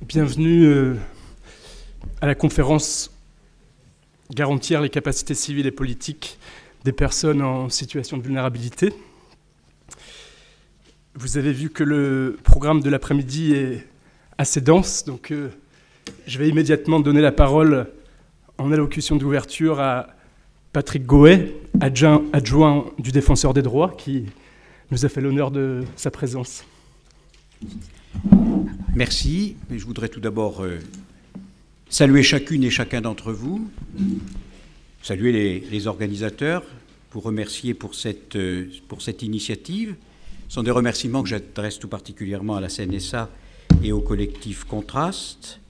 Bienvenue à la conférence « Garantir les capacités civiles et politiques des personnes en situation de vulnérabilité ». Vous avez vu que le programme de l'après-midi est assez dense, donc je vais immédiatement donner la parole en allocution d'ouverture à Patrick Gauet, adjoint du Défenseur des droits, qui nous a fait l'honneur de sa présence. Merci. Je voudrais tout d'abord saluer chacune et chacun d'entre vous, saluer les organisateurs, vous remercier pour cette initiative. Ce sont des remerciements que j'adresse tout particulièrement à la CNSA et au collectif Contraste.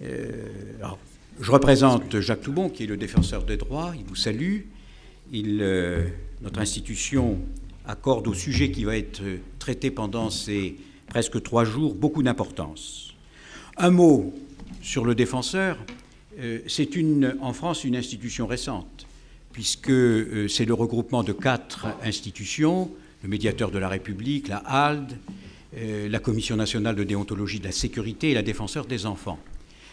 Je représente Jacques Toubon, qui est le défenseur des droits. Il vous salue. Notre institution accorde au sujet qui va être traité pendant ces presque 3 jours beaucoup d'importance. Un mot sur le défenseur. C'est en France une institution récente, puisque c'est le regroupement de 4 institutions, le médiateur de la République, la HALD, la Commission nationale de déontologie de la sécurité et la défenseur des enfants.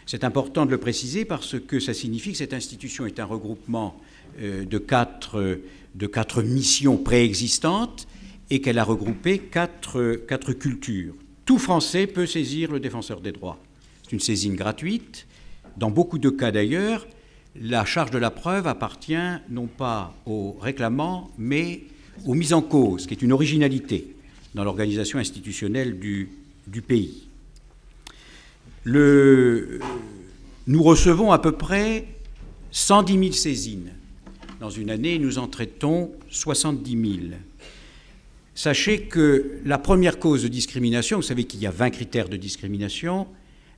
C'est important de le préciser parce que ça signifie que cette institution est un regroupement de 4 missions préexistantes et qu'elle a regroupé 4 cultures. Tout Français peut saisir le défenseur des droits. C'est une saisine gratuite. Dans beaucoup de cas d'ailleurs, la charge de la preuve appartient non pas aux réclamants, mais aux mises en cause, qui est une originalité dans l'organisation institutionnelle du pays. Nous recevons à peu près 110 000 saisines. Dans une année, nous en traitons 70 000. Sachez que la première cause de discrimination, vous savez qu'il y a 20 critères de discrimination,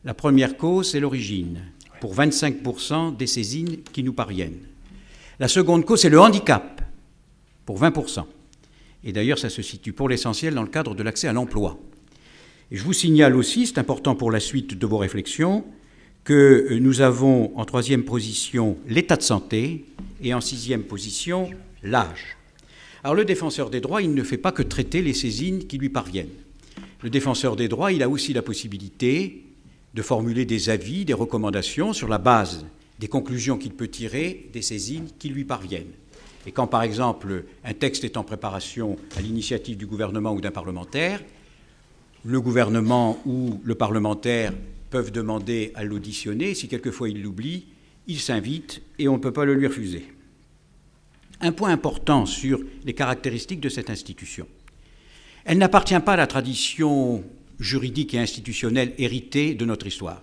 la première cause, c'est l'origine, pour 25% des saisines qui nous parviennent. La seconde cause, c'est le handicap, pour 20%. Et d'ailleurs, ça se situe pour l'essentiel dans le cadre de l'accès à l'emploi. Et je vous signale aussi, c'est important pour la suite de vos réflexions, que nous avons en 3e position l'état de santé et en 6e position l'âge. Alors le défenseur des droits, il ne fait pas que traiter les saisines qui lui parviennent. Le défenseur des droits, il a aussi la possibilité de formuler des avis, des recommandations sur la base des conclusions qu'il peut tirer des saisines qui lui parviennent. Et quand, par exemple, un texte est en préparation à l'initiative du gouvernement ou d'un parlementaire, le gouvernement ou le parlementaire peuvent demander à l'auditionner. Si quelquefois il l'oublie, il s'invite et on ne peut pas le lui refuser. Un point important sur les caractéristiques de cette institution. Elle n'appartient pas à la tradition juridique et institutionnelle héritée de notre histoire.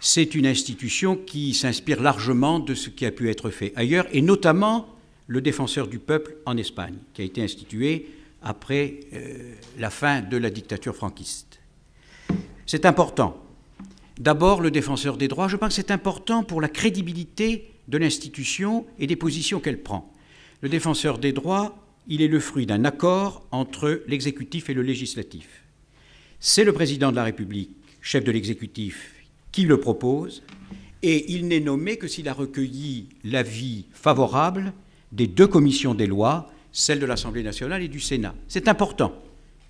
C'est une institution qui s'inspire largement de ce qui a pu être fait ailleurs, et notamment le défenseur du peuple en Espagne, qui a été institué après la fin de la dictature franquiste. C'est important. D'abord, le défenseur des droits, je pense que c'est important pour la crédibilité de l'institution et des positions qu'elle prend. Le défenseur des droits, il est le fruit d'un accord entre l'exécutif et le législatif. C'est le président de la République, chef de l'exécutif, qui le propose, et il n'est nommé que s'il a recueilli l'avis favorable des 2 commissions des lois, celle de l'Assemblée nationale et du Sénat. C'est important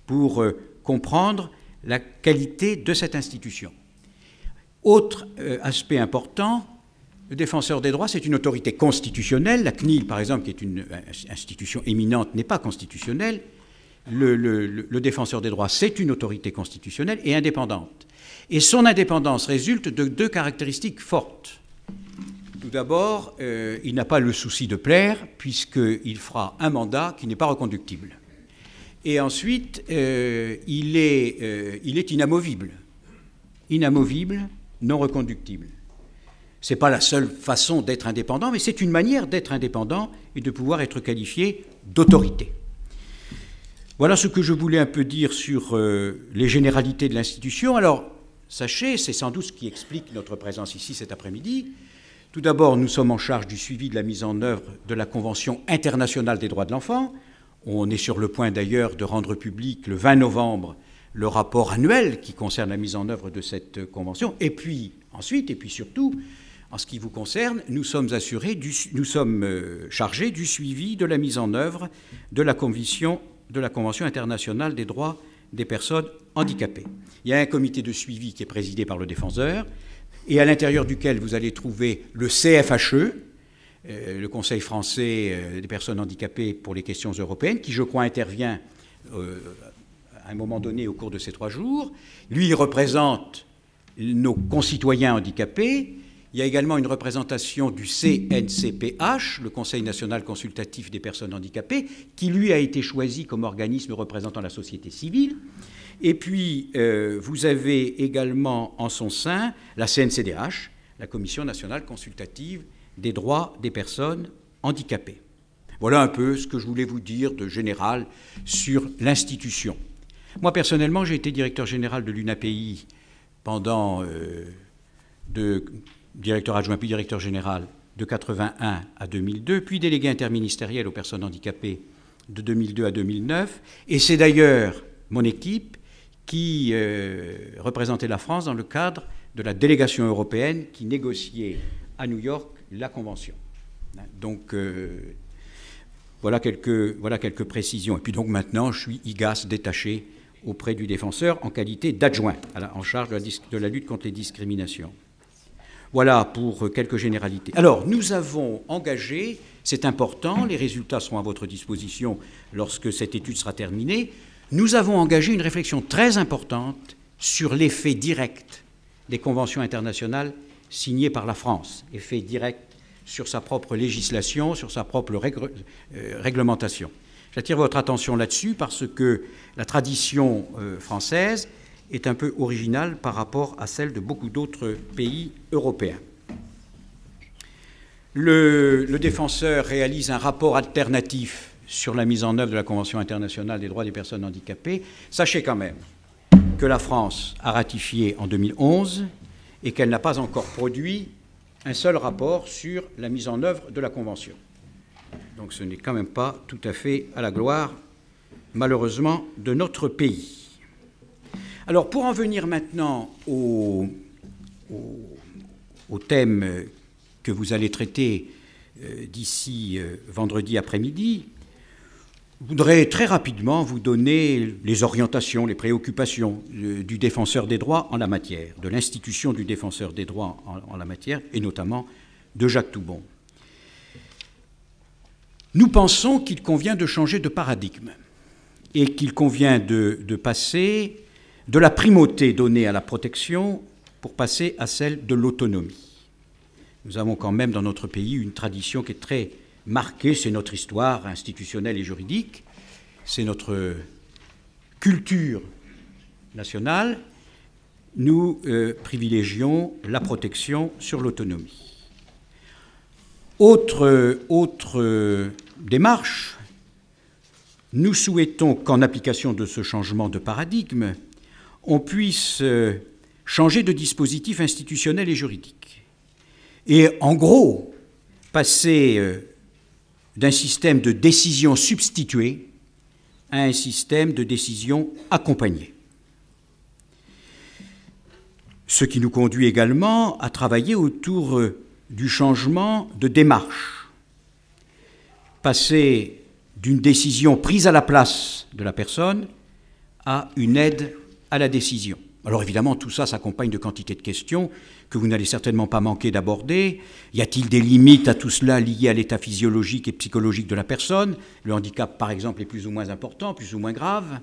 pour comprendre la qualité de cette institution. Autre aspect important, le défenseur des droits, c'est une autorité constitutionnelle. La CNIL, par exemple, qui est une institution éminente, n'est pas constitutionnelle. Le défenseur des droits, c'est une autorité constitutionnelle et indépendante. Et son indépendance résulte de 2 caractéristiques fortes. Tout d'abord, il n'a pas le souci de plaire, puisqu'il fera un mandat qui n'est pas reconductible. Et ensuite, il est inamovible. Inamovible, non reconductible. Ce n'est pas la seule façon d'être indépendant, mais c'est une manière d'être indépendant et de pouvoir être qualifié d'autorité. Voilà ce que je voulais un peu dire sur les généralités de l'institution. Alors, sachez, c'est sans doute ce qui explique notre présence ici cet après-midi. Tout d'abord, nous sommes en charge du suivi de la mise en œuvre de la Convention internationale des droits de l'enfant. On est sur le point d'ailleurs de rendre public le 20 novembre le rapport annuel qui concerne la mise en œuvre de cette convention. Et puis ensuite, et puis surtout, en ce qui vous concerne, nous sommes chargés du suivi de la mise en œuvre de la Convention internationale des droits des personnes handicapées. Il y a un comité de suivi qui est présidé par le défenseur et à l'intérieur duquel vous allez trouver le CFHE, le Conseil français des personnes handicapées pour les questions européennes, qui, je crois, intervient à un moment donné au cours de ces 3 jours. Lui, il représente nos concitoyens handicapés. Il y a également une représentation du CNCPH, le Conseil national consultatif des personnes handicapées, qui, lui, a été choisi comme organisme représentant la société civile. Et puis, vous avez également en son sein la CNCDH, la Commission nationale consultative des droits des personnes handicapées. Voilà un peu ce que je voulais vous dire de général sur l'institution. Moi, personnellement, j'ai été directeur général de l'UNAPI pendant directeur adjoint puis directeur général de 81 à 2002, puis délégué interministériel aux personnes handicapées de 2002 à 2009. Et c'est d'ailleurs mon équipe qui représentait la France dans le cadre de la délégation européenne qui négociait à New York la Convention. Donc, voilà quelques précisions. Et puis donc maintenant, je suis IGAS détaché auprès du défenseur en qualité d'adjoint en charge de la lutte contre les discriminations. Voilà pour quelques généralités. Alors, nous avons engagé, c'est important, les résultats seront à votre disposition lorsque cette étude sera terminée, nous avons engagé une réflexion très importante sur l'effet direct des conventions internationales signées par la France, effet direct sur sa propre législation, sur sa propre réglementation. J'attire votre attention là-dessus parce que la tradition française est un peu originale par rapport à celle de beaucoup d'autres pays européens. Le défenseur réalise un rapport alternatif sur la mise en œuvre de la Convention internationale des droits des personnes handicapées. Sachez quand même que la France a ratifié en 2011 et qu'elle n'a pas encore produit un seul rapport sur la mise en œuvre de la Convention. Donc ce n'est quand même pas tout à fait à la gloire, malheureusement, de notre pays. Alors pour en venir maintenant au thème que vous allez traiter d'ici vendredi après-midi, je voudrais très rapidement vous donner les orientations, les préoccupations du défenseur des droits en la matière, de l'institution du défenseur des droits en la matière, et notamment de Jacques Toubon. Nous pensons qu'il convient de changer de paradigme et qu'il convient de passer de la primauté donnée à la protection pour passer à celle de l'autonomie. Nous avons quand même dans notre pays une tradition qui est très marquée, c'est notre histoire institutionnelle et juridique, c'est notre culture nationale. Nous privilégions la protection sur l'autonomie. Autre démarche, nous souhaitons qu'en application de ce changement de paradigme, on puisse changer de dispositif institutionnel et juridique. Et en gros, passer d'un système de décision substituée à un système de décision accompagnée. Ce qui nous conduit également à travailler autour du changement de démarche. Passer d'une décision prise à la place de la personne à une aide à la décision. Alors évidemment, tout ça s'accompagne de quantité de questions que vous n'allez certainement pas manquer d'aborder. Y a-t-il des limites à tout cela liées à l'état physiologique et psychologique de la personne? Le handicap, par exemple, est plus ou moins important, plus ou moins grave.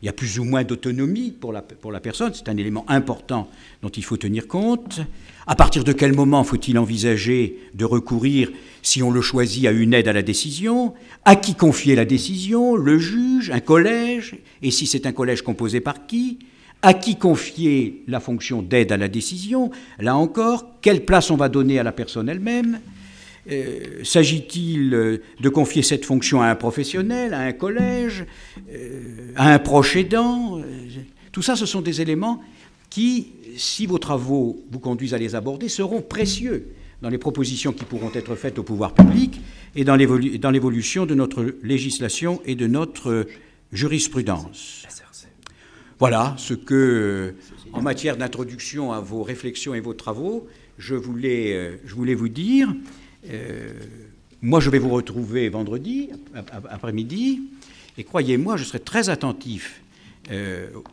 Il y a plus ou moins d'autonomie pour la personne. C'est un élément important dont il faut tenir compte. À partir de quel moment faut-il envisager de recourir, si on le choisit, à une aide à la décision? À qui confier la décision? Le juge? Un collège? Et si c'est un collège composé par qui? À qui confier la fonction d'aide à la décision? Là encore, quelle place on va donner à la personne elle-même? S'agit-il de confier cette fonction à un professionnel, à un collège, à un proche aidant? Tout ça, ce sont des éléments qui, si vos travaux vous conduisent à les aborder, seront précieux dans les propositions qui pourront être faites au pouvoir public et dans l'évolution de notre législation et de notre jurisprudence. Voilà ce que, en matière d'introduction à vos réflexions et vos travaux, je voulais vous dire. Moi, je vais vous retrouver vendredi après-midi, et croyez-moi, je serai très attentif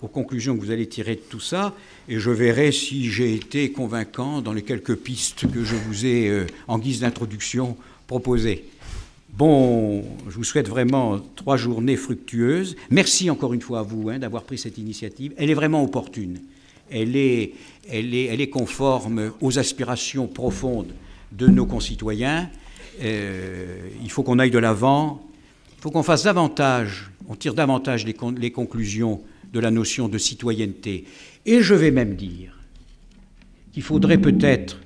aux conclusions que vous allez tirer de tout ça, et je verrai si j'ai été convaincant dans les quelques pistes que je vous ai, en guise d'introduction, proposées. Bon, je vous souhaite vraiment 3 journées fructueuses. Merci encore une fois à vous d'avoir pris cette initiative. Elle est vraiment opportune. Elle est conforme aux aspirations profondes de nos concitoyens. Il faut qu'on aille de l'avant. Il faut qu'on fasse davantage, on tire davantage les conclusions de la notion de citoyenneté. Et je vais même dire qu'il faudrait peut-être,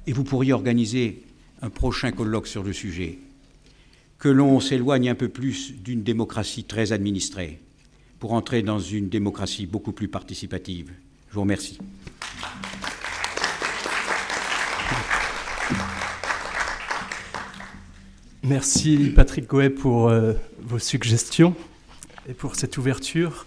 et vous pourriez organiser un prochain colloque sur le sujet, que l'on s'éloigne un peu plus d'une démocratie très administrée pour entrer dans une démocratie beaucoup plus participative. Je vous remercie. Merci Patrick Gouet pour vos suggestions et pour cette ouverture.